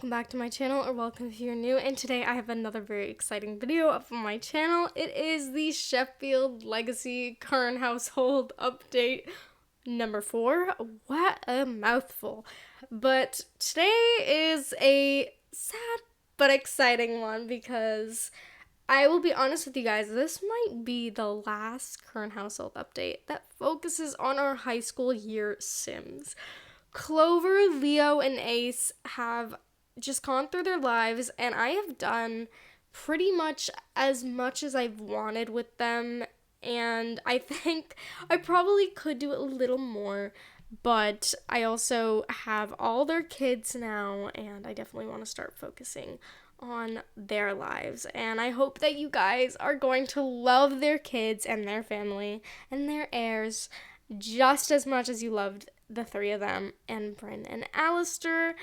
welcome back to my channel, or welcome if you're new, and today I have another very exciting video up on my channel. It is the Sheffield Legacy Current Household Update number 4. What a mouthful. But today is a sad but exciting one because I will be honest with you guys, this might be the last Current Household Update that focuses on our high school year Sims. Clover, Leo, and Ace have just gone through their lives, and I have done pretty much as I've wanted with them, and I think I probably could do a little more, but I also have all their kids now, and I definitely want to start focusing on their lives, and I hope that you guys are going to love their kids and their family and their heirs just as much as you loved the three of them and Brynn and Alistair.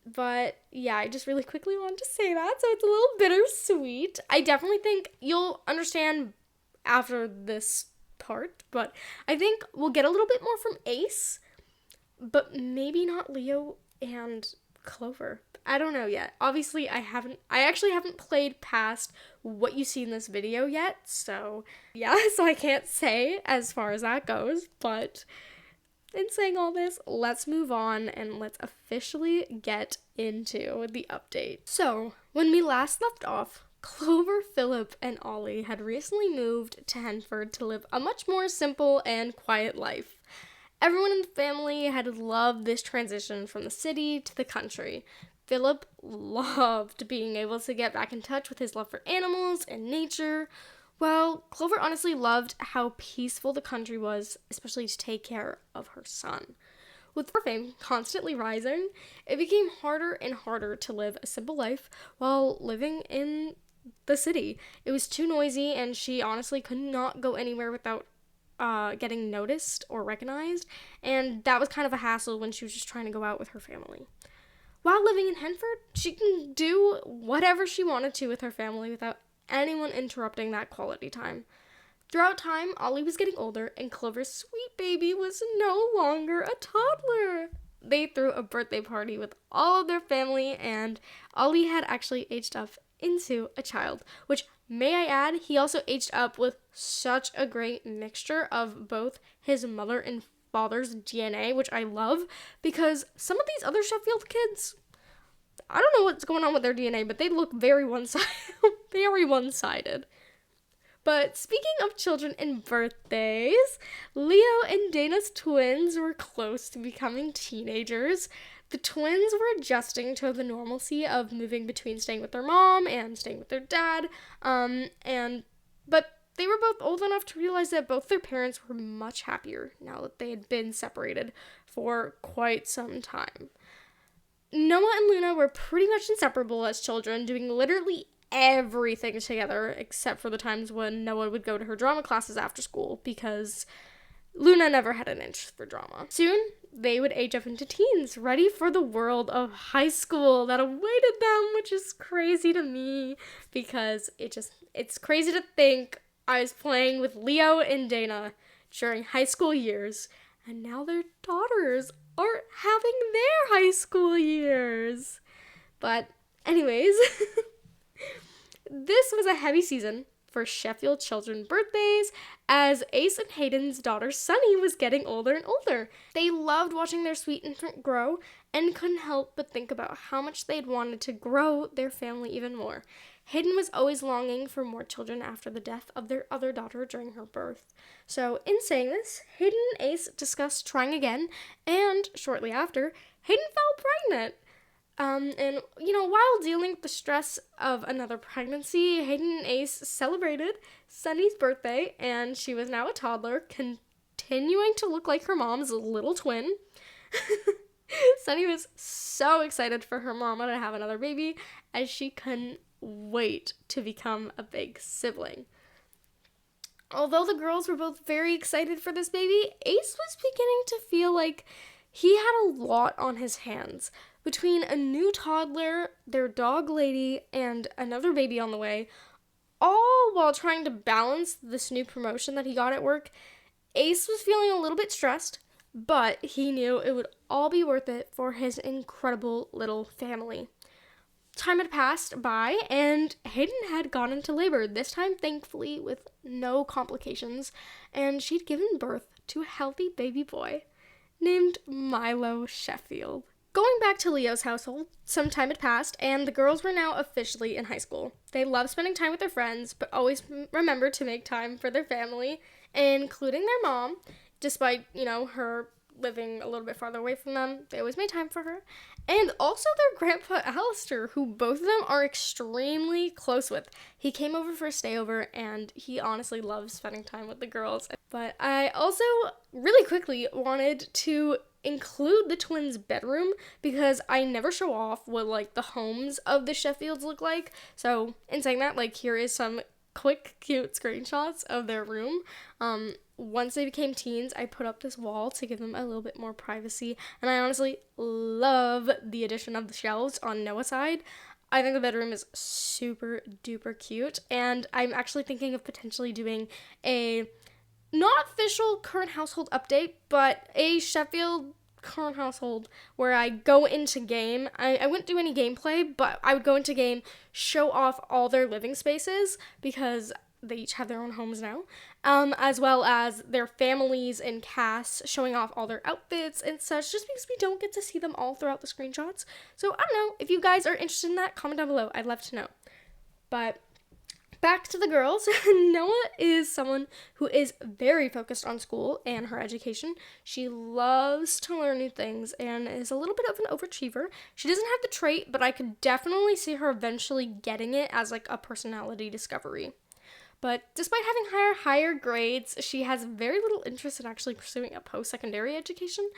But yeah, I just really quickly wanted to say that, so it's a little bittersweet. I definitely think you'll understand after this part, but I think we'll get a little bit more from Ace, but maybe not Leo and Clover. I don't know yet. Obviously, I actually haven't played past what you see in this video yet, so yeah, so I can't say as far as that goes, but in saying all this, let's move on and let's officially get into the update. So, when we last left off, Clover, Philip, and Ollie had recently moved to Henford to live a much more simple and quiet life. Everyone in the family had loved this transition from the city to the country. Philip loved being able to get back in touch with his love for animals and nature, while Clover honestly loved how peaceful the country was, especially to take care of her son. With her fame constantly rising, it became harder and harder to live a simple life while living in the city. It was too noisy, and she honestly could not go anywhere without getting noticed or recognized, and that was kind of a hassle when she was just trying to go out with her family. While living in Henford, she can do whatever she wanted to with her family without anyone interrupting that quality time. Throughout time, Ollie was getting older, and Clover's sweet baby was no longer a toddler. They threw a birthday party with all of their family, and Ollie had actually aged up into a child, which, may I add, he also aged up with such a great mixture of both his mother and father's DNA, which I love, because some of these other Sheffield kids, I don't know what's going on with their DNA, but they look very one-sided. But speaking of children and birthdays, Leo and Dana's twins were close to becoming teenagers. The twins were adjusting to the normalcy of moving between staying with their mom and staying with their dad, but they were both old enough to realize that both their parents were much happier now that they had been separated for quite some time. Noah and Luna were pretty much inseparable as children, doing literally everything together, except for the times when Noah would go to her drama classes after school, because Luna never had an inch for drama. Soon, they would age up into teens, ready for the world of high school that awaited them, which is crazy to me, because it's crazy to think I was playing with Leo and Dana during high school years, and now their daughters are having their high school years. But anyways, this was a heavy season for Sheffield children's birthdays, as Ace and Hayden's daughter Sunny was getting older and older. They loved watching their sweet infant grow and couldn't help but think about how much they'd wanted to grow their family even more. Hayden was always longing for more children after the death of their other daughter during her birth. So, in saying this, Hayden and Ace discussed trying again, and shortly after, Hayden fell pregnant. While dealing with the stress of another pregnancy, Hayden and Ace celebrated Sunny's birthday, and she was now a toddler, continuing to look like her mom's little twin. Sunny was so excited for her mama to have another baby, as she couldn't wait to become a big sibling. Although the girls were both very excited for this baby, Ace was beginning to feel like he had a lot on his hands. Between a new toddler, their dog lady, and another baby on the way, all while trying to balance this new promotion that he got at work, Ace was feeling a little bit stressed, but he knew it would all be worth it for his incredible little family. Time had passed by, and Hayden had gone into labor, this time thankfully with no complications, and she'd given birth to a healthy baby boy named Milo Sheffield. Going back to Leo's household, some time had passed, and the girls were now officially in high school. They loved spending time with their friends, but always remembered to make time for their family, including their mom. Despite, her living a little bit farther away from them, they always made time for her. And also their grandpa Alistair, who both of them are extremely close with. He came over for a stayover, and he honestly loves spending time with the girls. But I also really quickly wanted to include the twins' bedroom, because I never show off what the homes of the Sheffields look like. So in saying that, here is some quick cute screenshots of their room. Once they became teens, I put up this wall to give them a little bit more privacy, and I honestly love the addition of the shelves on Noah's side. I think the bedroom is super duper cute, and I'm actually thinking of potentially doing a not official current household update, but a Sheffield current household where I go into game. I wouldn't do any gameplay, but I would go into game, show off all their living spaces, because they each have their own homes now, as well as their families and casts, showing off all their outfits and such, just because we don't get to see them all throughout the screenshots. So I don't know, if you guys are interested in that, comment down below. I'd love to know. But back to the girls. Noah is someone who is very focused on school and her education. She loves to learn new things and is a little bit of an overachiever. She doesn't have the trait, but I could definitely see her eventually getting it as a personality discovery. But despite having higher grades, she has very little interest in actually pursuing a post-secondary education,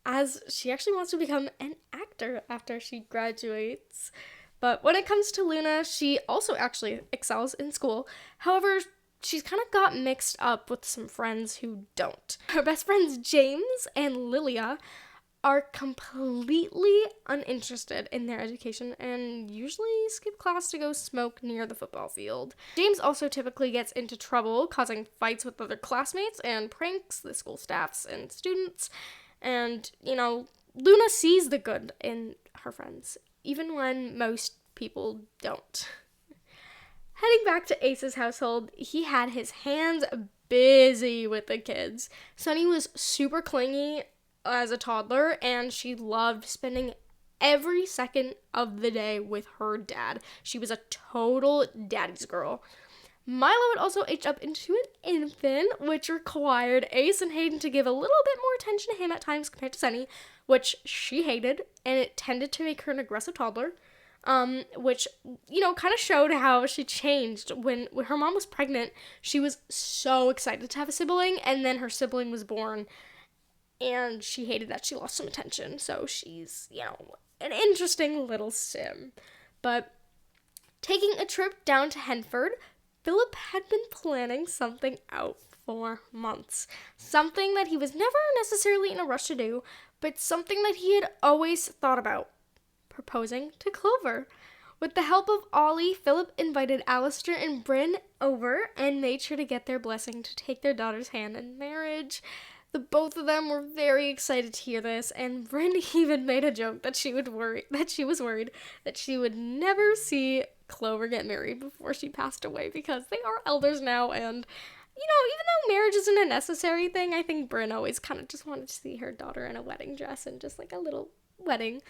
as she actually wants to become an actor after she graduates. But when it comes to Luna, she also actually excels in school. However, she's kind of got mixed up with some friends who don't. Her best friends James and Lilia are completely uninterested in their education and usually skip class to go smoke near the football field. James also typically gets into trouble, causing fights with other classmates and pranks the school staffs and students. And, Luna sees the good in her friends, even when most people don't. Heading back to Ace's household, he had his hands busy with the kids. Sunny was super clingy as a toddler, and she loved spending every second of the day with her dad. She was a total daddy's girl. Milo would also age up into an infant, which required Ace and Hayden to give a little bit more attention to him at times compared to Sunny, which she hated, and it tended to make her an aggressive toddler, which, kind of showed how she changed. When her mom was pregnant, she was so excited to have a sibling, and then her sibling was born, and she hated that she lost some attention, so she's, an interesting little sim. But taking a trip down to Henford, Philip had been planning something out for months. Something that he was never necessarily in a rush to do, but something that he had always thought about: proposing to Clover. With the help of Ollie, Philip invited Alistair and Brynn over and made sure to get their blessing to take their daughter's hand in marriage. The both of them were very excited to hear this, and Brynn even made a joke that she was worried that she would never see Clover get married before she passed away, because they are elders now, and even though marriage isn't a necessary thing, I think Brynn always kind of just wanted to see her daughter in a wedding dress and just a little wedding.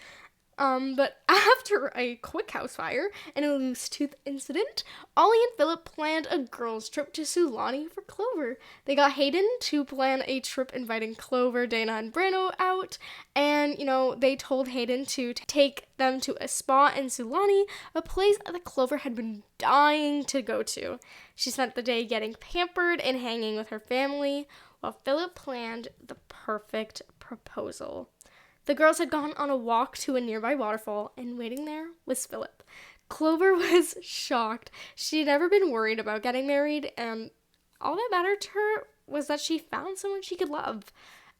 But after a quick house fire and a loose tooth incident, Ollie and Philip planned a girls' trip to Sulani for Clover. They got Hayden to plan a trip inviting Clover, Dana, and Brynn out, and, they told Hayden to take them to a spa in Sulani, a place that Clover had been dying to go to. She spent the day getting pampered and hanging with her family, while Philip planned the perfect proposal. The girls had gone on a walk to a nearby waterfall, and waiting there was Philip. Clover was shocked. She had never been worried about getting married, and all that mattered to her was that she found someone she could love.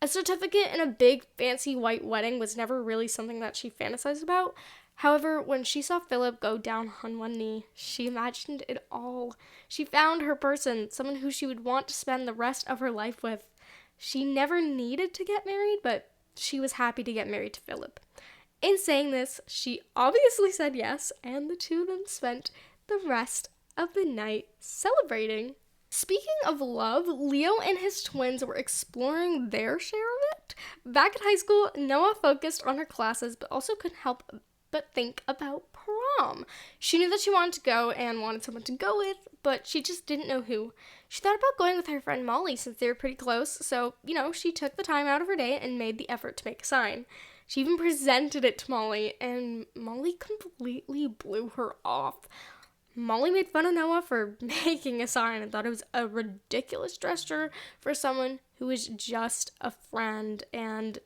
A certificate and a big, fancy white wedding was never really something that she fantasized about. However, when she saw Philip go down on one knee, she imagined it all. She found her person, someone who she would want to spend the rest of her life with. she never needed to get married, but she was happy to get married to Philip. In saying this, she obviously said yes, and the two of them spent the rest of the night celebrating. Speaking of love, Leo and his twins were exploring their share of it. Back in high school, Noah focused on her classes, but also couldn't help but think about prom. She knew that she wanted to go and wanted someone to go with, but she just didn't know who. She thought about going with her friend Molly since they were pretty close, so, she took the time out of her day and made the effort to make a sign. She even presented it to Molly, and Molly completely blew her off. Molly made fun of Noah for making a sign and thought it was a ridiculous gesture for someone who was just a friend. And,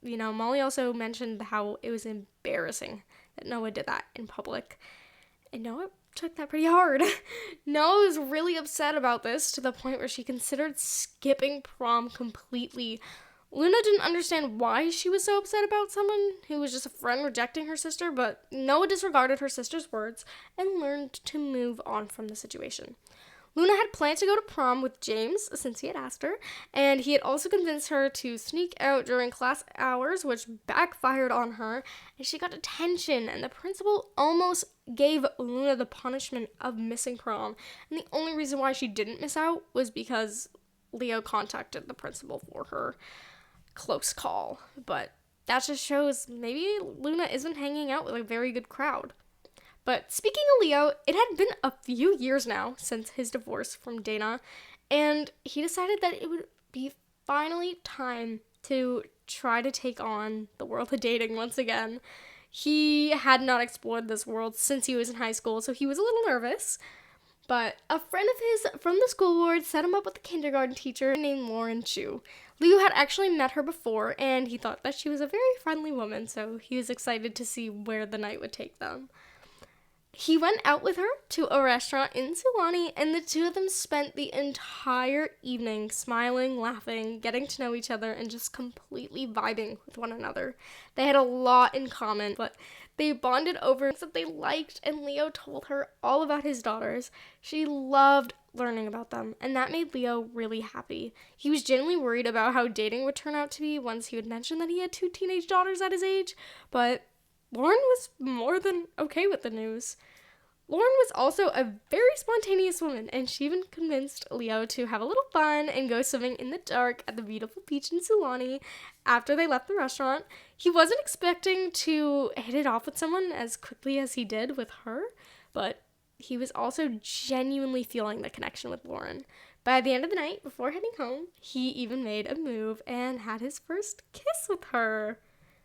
Molly also mentioned how it was embarrassing that Noah did that in public. And Noah took that pretty hard. Noah was really upset about this to the point where she considered skipping prom completely. Luna didn't understand why she was so upset about someone who was just a friend rejecting her sister, but Noah disregarded her sister's words and learned to move on from the situation. Luna had planned to go to prom with James, since he had asked her, and he had also convinced her to sneak out during class hours, which backfired on her, and she got detention, and the principal almost gave Luna the punishment of missing prom, and the only reason why she didn't miss out was because Leo contacted the principal for her. Close call, but that just shows maybe Luna isn't hanging out with a very good crowd. But speaking of Leo, it had been a few years now since his divorce from Dana, and he decided that it would be finally time to try to take on the world of dating once again. He had not explored this world since he was in high school, so he was a little nervous. But a friend of his from the school board set him up with a kindergarten teacher named Lauren Chu. Leo had actually met her before, and he thought that she was a very friendly woman, so he was excited to see where the night would take them. He went out with her to a restaurant in Sulani, and the two of them spent the entire evening smiling, laughing, getting to know each other, and just completely vibing with one another. They had a lot in common, but they bonded over things that they liked, and Leo told her all about his daughters. She loved learning about them, and that made Leo really happy. He was genuinely worried about how dating would turn out to be once he would mention that he had 2 teenage daughters at his age, but Lauren was more than okay with the news. Lauren was also a very spontaneous woman, and she even convinced Leo to have a little fun and go swimming in the dark at the beautiful beach in Sulani after they left the restaurant. He wasn't expecting to hit it off with someone as quickly as he did with her, but he was also genuinely feeling the connection with Lauren. By the end of the night, before heading home, he even made a move and had his first kiss with her.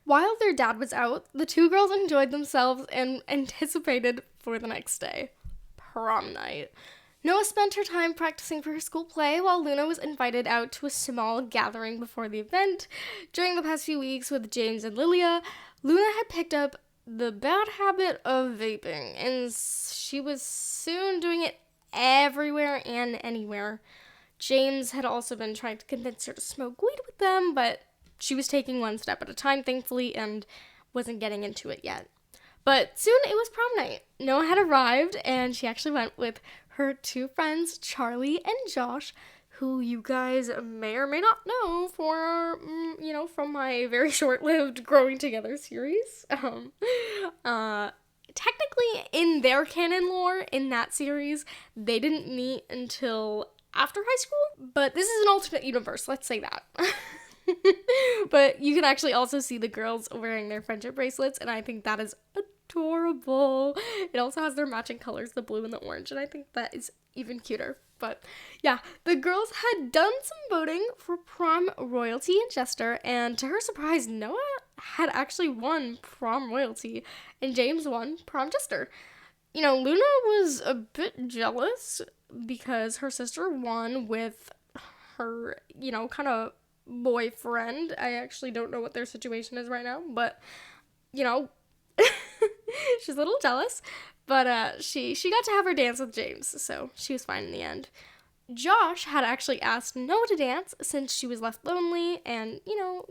While their dad was out, the two girls enjoyed themselves and anticipated for the next day, prom night. Noah spent her time practicing for her school play while Luna was invited out to a small gathering before the event. During the past few weeks with James and Lilia, Luna had picked up the bad habit of vaping, and she was soon doing it everywhere and anywhere. James had also been trying to convince her to smoke weed with them, but she was taking one step at a time, thankfully, and wasn't getting into it yet. But soon it was prom night. Noah had arrived, and she actually went with her 2 friends, Charlie and Josh, who you guys may or may not know from my very short-lived Growing Together series. Technically, in their canon lore, in that series, they didn't meet until after high school, but this is an alternate universe, let's say that. But you can actually also see the girls wearing their friendship bracelets, and I think that is adorable. It also has their matching colors, the blue and the orange, and I think that is even cuter. But yeah, the girls had done some voting for prom royalty in Chester, and to her surprise, Noah had actually won prom royalty, and James won prom Chester. Luna was a bit jealous because her sister won with her, kind of boyfriend. I actually don't know what their situation is right now, but she's a little jealous, but she got to have her dance with James, so she was fine in the end. Josh had actually asked Noah to dance since she was left lonely, and Noah,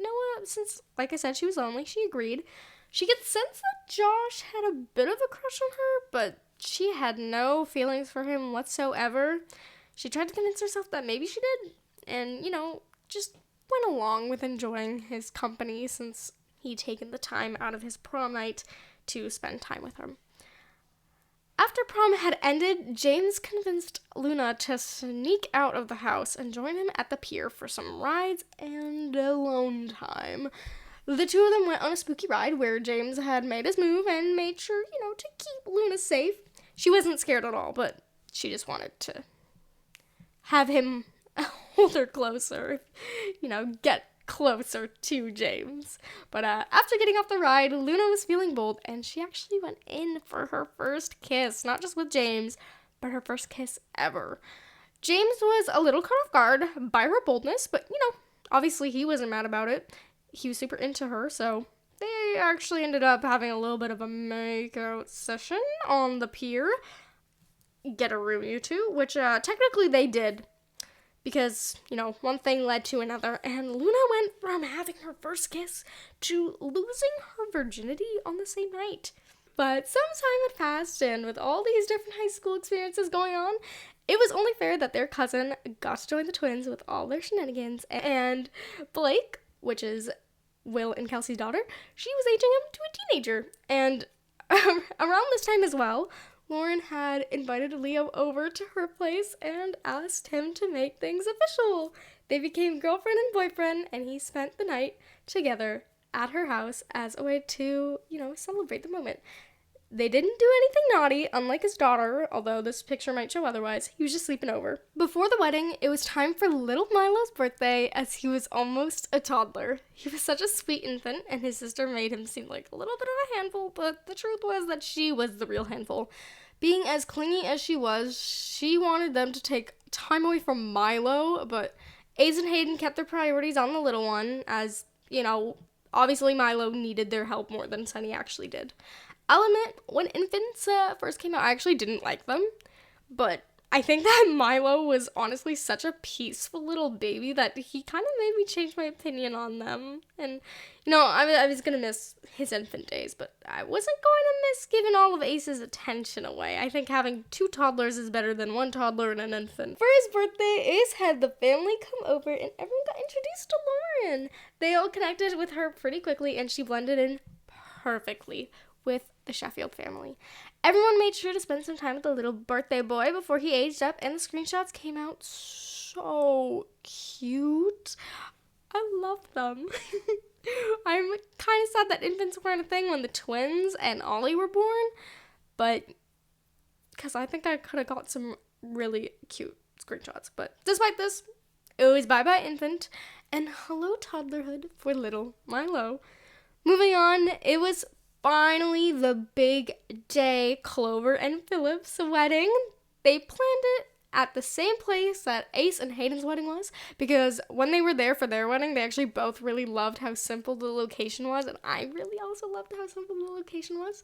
since like I said she was lonely, she agreed. She could sense that Josh had a bit of a crush on her, but she had no feelings for him whatsoever. She tried to convince herself that maybe she did, and just went along with enjoying his company since he'd taken the time out of his prom night to spend time with her. After prom had ended, James convinced Luna to sneak out of the house and join him at the pier for some rides and alone time. The two of them went on a spooky ride where James had made his move and made sure, to keep Luna safe. She wasn't scared at all, but she just wanted to have him hold her closer, get closer to James. But after getting off the ride, Luna was feeling bold, and she actually went in for her first kiss, not just with James, but her first kiss ever. James was a little caught off guard by her boldness, but, obviously he wasn't mad about it. He was super into her, so they actually ended up having a little bit of a make-out session on the pier. Get a room, you two, which technically they did. Because, one thing led to another, and Luna went from having her first kiss to losing her virginity on the same night. But some time had passed, and with all these different high school experiences going on, it was only fair that their cousin got to join the twins with all their shenanigans. And Blake, which is Will and Kelsey's daughter, she was aging up to a teenager. And around this time as well, Lauren had invited Leo over to her place and asked him to make things official. They became girlfriend and boyfriend, and he spent the night together at her house as a way to, celebrate the moment. They didn't do anything naughty, unlike his daughter, although this picture might show otherwise. He was just sleeping over. Before the wedding, it was time for little Milo's birthday, as he was almost a toddler. He was such a sweet infant, and his sister made him seem like a little bit of a handful, but the truth was that she was the real handful. Being as clingy as she was, she wanted them to take time away from Milo, but Ace and Hayden kept their priorities on the little one, as, obviously Milo needed their help more than Sunny actually did. I'll admit, when infants first came out, I actually didn't like them, but I think that Milo was honestly such a peaceful little baby that he kind of made me change my opinion on them. And, I was going to miss his infant days, but I wasn't going to miss giving all of Ace's attention away. I think having 2 toddlers is better than 1 toddler and an infant. For his birthday, Ace had the family come over and everyone got introduced to Lauren. They all connected with her pretty quickly and she blended in perfectly with the Sheffield family. Everyone made sure to spend some time with the little birthday boy before he aged up, and the screenshots came out so cute. I love them. I'm kind of sad that infants weren't a thing when the twins and Ollie were born, but because I think I could have got some really cute screenshots. But despite this, it was bye-bye infant and hello toddlerhood for little Milo. Moving on, it was finally the big day, Clover and Philip's wedding. They planned it at the same place that Ace and Hayden's wedding was, because when they were there for their wedding, they actually both really loved how simple the location was, and I really also loved how simple the location was.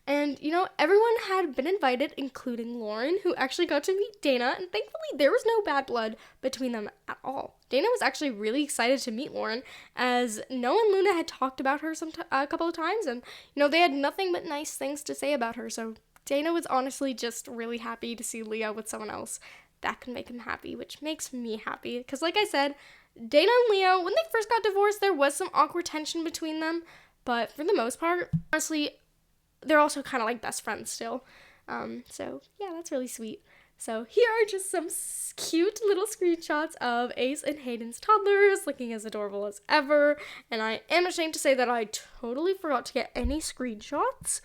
And, everyone had been invited, including Lauren, who actually got to meet Dana, and thankfully there was no bad blood between them at all. Dana was actually really excited to meet Lauren, as Noah and Luna had talked about her a couple of times, and, they had nothing but nice things to say about her, so Dana was honestly just really happy to see Leo with someone else. That can make him happy, which makes me happy, because like I said, Dana and Leo, when they first got divorced, there was some awkward tension between them, but for the most part, honestly, they're also kind of like best friends still. So yeah, that's really sweet. So here are just some cute little screenshots of Ace and Hayden's toddlers looking as adorable as ever. And I am ashamed to say that I totally forgot to get any screenshots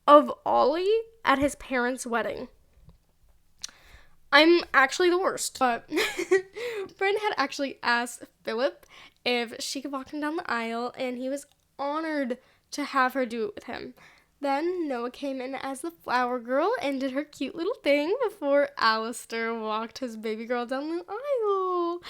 of Ollie at his parents' wedding. I'm actually the worst. But Brynn had actually asked Philip if she could walk him down the aisle, and he was honored to have her do it with him. Then Noah came in as the flower girl and did her cute little thing before Alistair walked his baby girl down the aisle.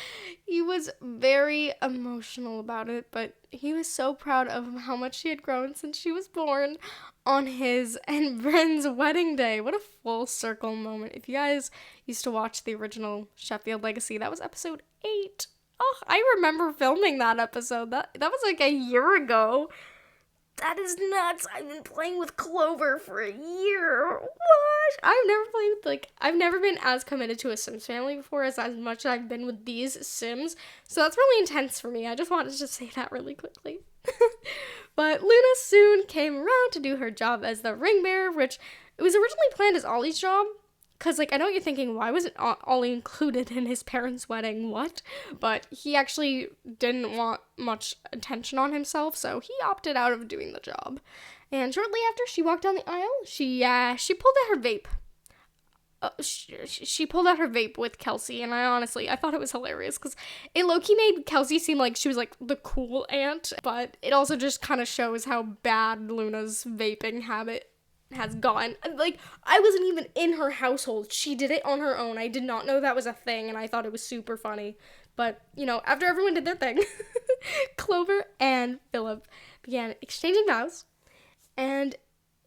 He was very emotional about it, but he was so proud of how much she had grown since she was born on his and Brynn's wedding day. What a full circle moment. If you guys used to watch the original Sheffield Legacy, that was episode 8. Oh, I remember filming that episode. That was like a year ago. That is nuts. I've been playing with Clover for a year. What? I've never been as committed to a Sims family before as much as I've been with these Sims. So that's really intense for me. I just wanted to say that really quickly. But Luna soon came around to do her job as the ring bearer, which it was originally planned as Ollie's job. Because, I know what you're thinking, why wasn't Ollie included in his parents' wedding? What? But he actually didn't want much attention on himself, so he opted out of doing the job. And shortly after she walked down the aisle, she pulled out her vape. She pulled out her vape with Kelsey, and I thought it was hilarious, because it low-key made Kelsey seem like she was, the cool aunt, but it also just kind of shows how bad Luna's vaping habit has gone. I wasn't even in her household. She did it on her own. I did not know that was a thing, and I thought it was super funny. But, after everyone did their thing, Clover and Philip began exchanging vows, and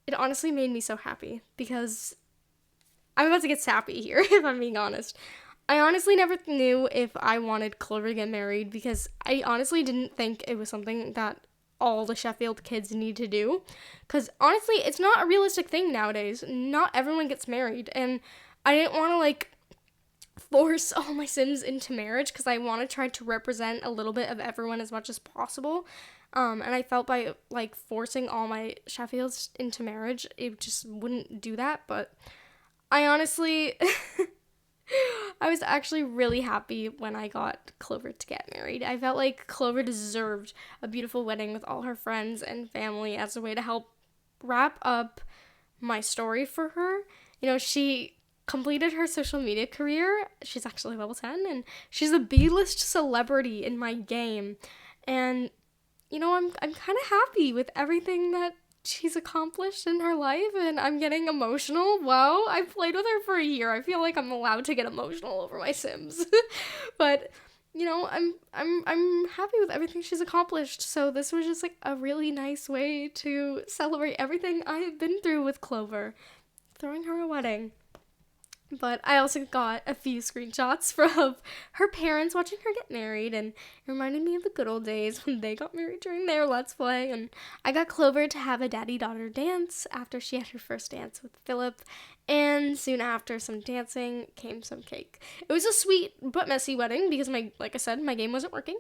it honestly made me so happy, because I'm about to get sappy here, if I'm being honest. I honestly never knew if I wanted Clover to get married, because I honestly didn't think it was something that all the Sheffield kids need to do, because honestly it's not a realistic thing nowadays. Not everyone gets married, and I didn't want to force all my Sims into marriage, because I want to try to represent a little bit of everyone as much as possible, and I felt by forcing all my Sheffields into marriage, it just wouldn't do that. But I honestly I was actually really happy when I got Clover to get married. I felt like Clover deserved a beautiful wedding with all her friends and family as a way to help wrap up my story for her. She completed her social media career. She's actually level 10, and she's a B-list celebrity in my game. And, I'm kind of happy with everything that she's accomplished in her life, and I'm getting emotional. Wow, I've played with her for a year. I feel like I'm allowed to get emotional over my Sims. But I'm happy with everything she's accomplished. So this was just a really nice way to celebrate everything I have been through with Clover, throwing her a wedding. But I also got a few screenshots from her parents watching her get married, and it reminded me of the good old days when they got married during their Let's Play. And I got Clover to have a daddy-daughter dance after she had her first dance with Philip, and soon after some dancing came some cake. It was a sweet but messy wedding because like I said, my game wasn't working,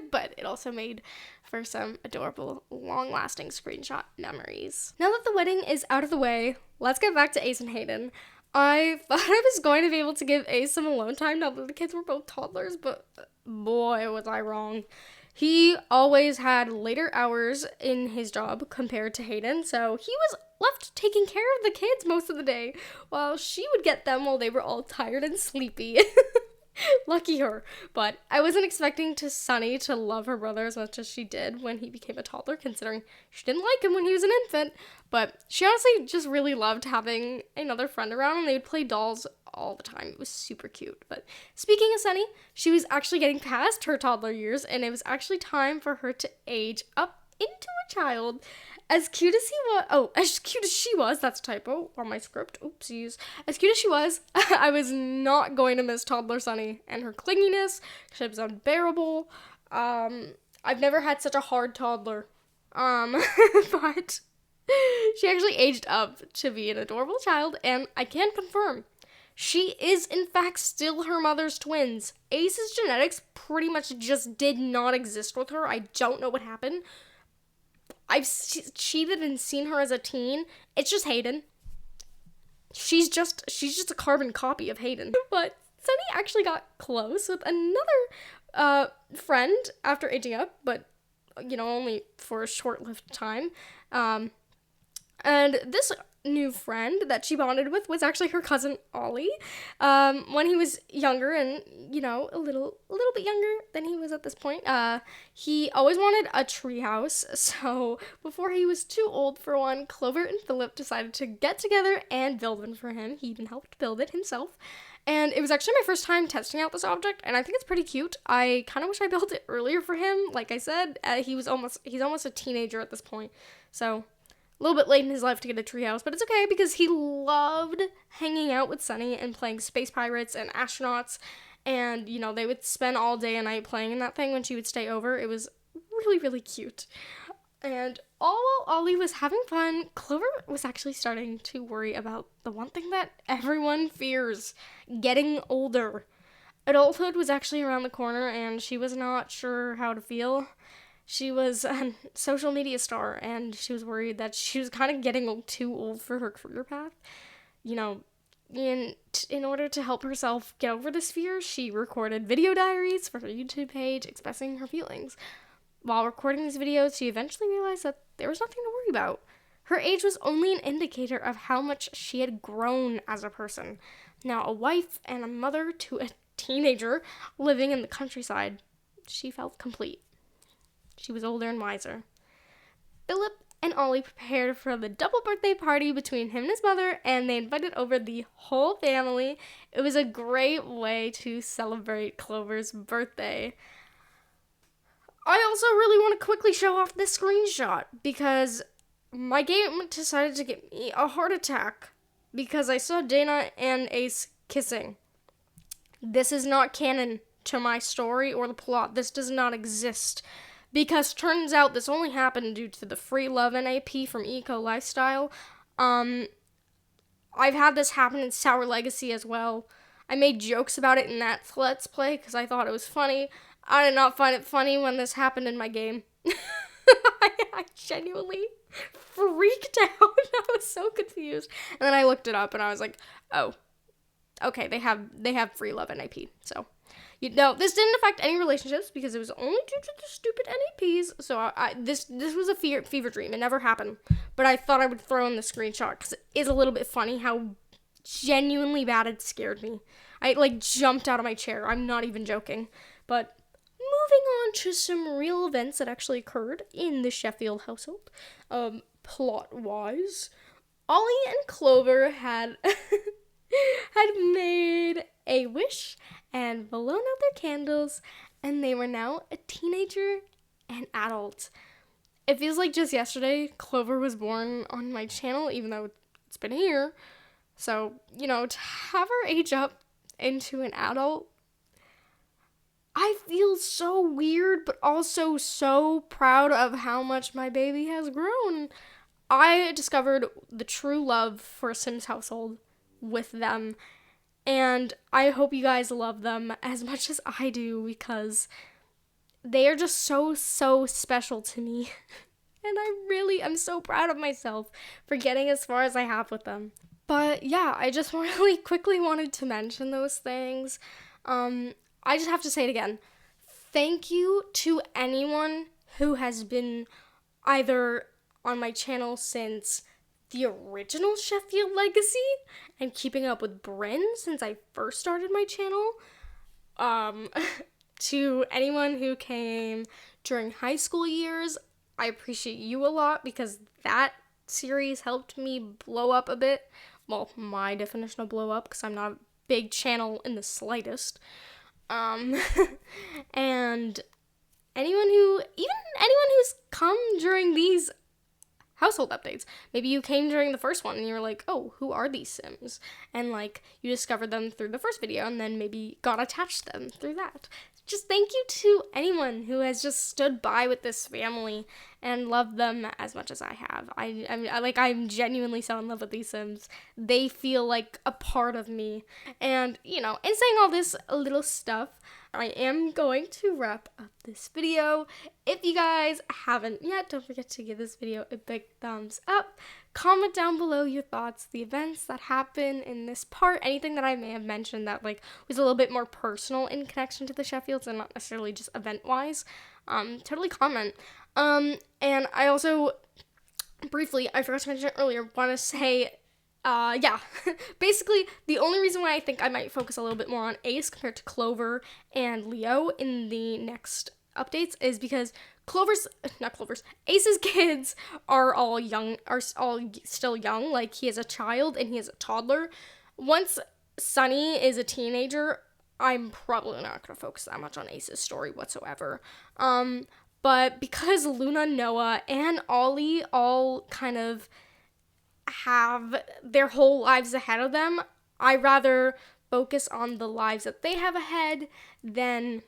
but it also made for some adorable, long-lasting screenshot memories. Now that the wedding is out of the way, let's get back to Ace and Hayden. I thought I was going to be able to give Ace some alone time now that the kids were both toddlers, but boy, was I wrong. He always had later hours in his job compared to Hayden, so he was left taking care of the kids most of the day, while she would get them while they were all tired and sleepy. Lucky her. But I wasn't expecting Sunny to love her brother as much as she did when he became a toddler, considering she didn't like him when he was an infant. But she honestly just really loved having another friend around, and they would play dolls all the time. It was super cute. But speaking of Sunny, she was actually getting past her toddler years, and it was actually time for her to age up into a child. As cute as she was, that's a typo on my script, oopsies. As cute as she was, I was not going to miss toddler Sunny, and her clinginess, she was unbearable. I've never had such a hard toddler. But she actually aged up to be an adorable child, and I can confirm, she is in fact still her mother's twins. Ace's genetics pretty much just did not exist with her. I don't know what happened. I've cheated and seen her as a teen. It's just Hayden. She's just a carbon copy of Hayden. But Sunny actually got close with another friend after aging up, but only for a short-lived time. And this new friend that she bonded with was actually her cousin Ollie. When he was younger and, a little bit younger than he was at this point, he always wanted a treehouse. So before he was too old for one, Clover and Philip decided to get together and build one for him. He even helped build it himself. And it was actually my first time testing out this object, and I think it's pretty cute. I kind of wish I built it earlier for him. Like I said, he's almost a teenager at this point. So a little bit late in his life to get a treehouse, but it's okay because he loved hanging out with Sunny and playing space pirates and astronauts, and, they would spend all day and night playing in that thing when she would stay over. It was really, really cute. And all while Ollie was having fun, Clover was actually starting to worry about the one thing that everyone fears: getting older. Adulthood was actually around the corner, and she was not sure how to feel. She was a social media star, and she was worried that she was kind of getting too old for her career path. You know, in order to help herself get over this fear, she recorded video diaries for her YouTube page expressing her feelings. While recording these videos, she eventually realized that there was nothing to worry about. Her age was only an indicator of how much she had grown as a person. Now a wife and a mother to a teenager living in the countryside, she felt complete. She was older and wiser. Philip and Ollie prepared for the double birthday party between him and his mother, and they invited over the whole family. It was a great way to celebrate Clover's birthday. I also really want to quickly show off this screenshot because my game decided to give me a heart attack because I saw Dana and Ace kissing. This is not canon to my story or the plot. This does not exist. Because turns out this only happened due to the free love NAP from Eco Lifestyle. I've had this happen in Sour Legacy as well. I made jokes about it in that Let's Play because I thought it was funny. I did not find it funny when this happened in my game. I genuinely freaked out. I was so confused. And then I looked it up and I was like, oh, okay, they have free love NAP. So, this didn't affect any relationships because it was only due to the stupid NAPs. So this was a fever dream. It never happened. But I thought I would throw in the screenshot because it is a little bit funny how genuinely bad it scared me. I jumped out of my chair. I'm not even joking. But moving on to some real events that actually occurred in the Sheffield household. Plot-wise, Ollie and Clover had made a wish and blown out their candles, and they were now a teenager and adult. It feels like just yesterday Clover was born on my channel, even though it's been a year. So, to have her age up into an adult, I feel so weird, but also so proud of how much my baby has grown. I discovered the true love for a Sims household with them, and I hope you guys love them as much as I do because they are just so special to me. And I'm so proud of myself for getting as far as I have with them. But yeah, I just really quickly wanted to mention those things. I just have to say it again. Thank you to anyone who has been either on my channel since the original Sheffield Legacy and keeping up with Brynn since I first started my channel. To anyone who came during high school years, I appreciate you a lot because that series helped me blow up a bit. Well, my definition of blow up, because I'm not a big channel in the slightest. And anyone who's come during these household updates. Maybe you came during the first one and you were like, oh, who are these Sims? And you discovered them through the first video and then maybe got attached to them through that. Just thank you to anyone who has just stood by with this family and loved them as much as I have. I'm genuinely so in love with these Sims. They feel like a part of me. And, in saying all this little stuff, I am going to wrap up this video. If you guys haven't yet, don't forget to give this video a big thumbs up. Comment down below your thoughts, the events that happen in this part, anything that I may have mentioned that was a little bit more personal in connection to the Sheffields and not necessarily just event-wise. Totally comment. And I also, briefly, I forgot to mention it earlier, want to say, basically, the only reason why I think I might focus a little bit more on Ace compared to Clover and Leo in the next updates is because Ace's kids are all still young, he is a child and he is a toddler. Once Sunny is a teenager, I'm probably not going to focus that much on Ace's story whatsoever. But because Luna, Noah, and Ollie all kind of have their whole lives ahead of them, I rather focus on the lives that they have ahead than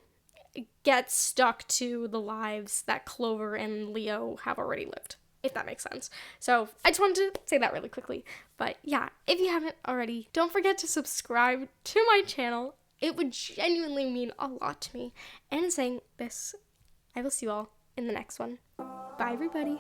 get stuck to the lives that Clover and Leo have already lived, if that makes sense. So I just wanted to say that really quickly. But yeah, if you haven't already, don't forget to subscribe to my channel. It would genuinely mean a lot to me. And in saying this, I will see you all in the next one. Bye, everybody.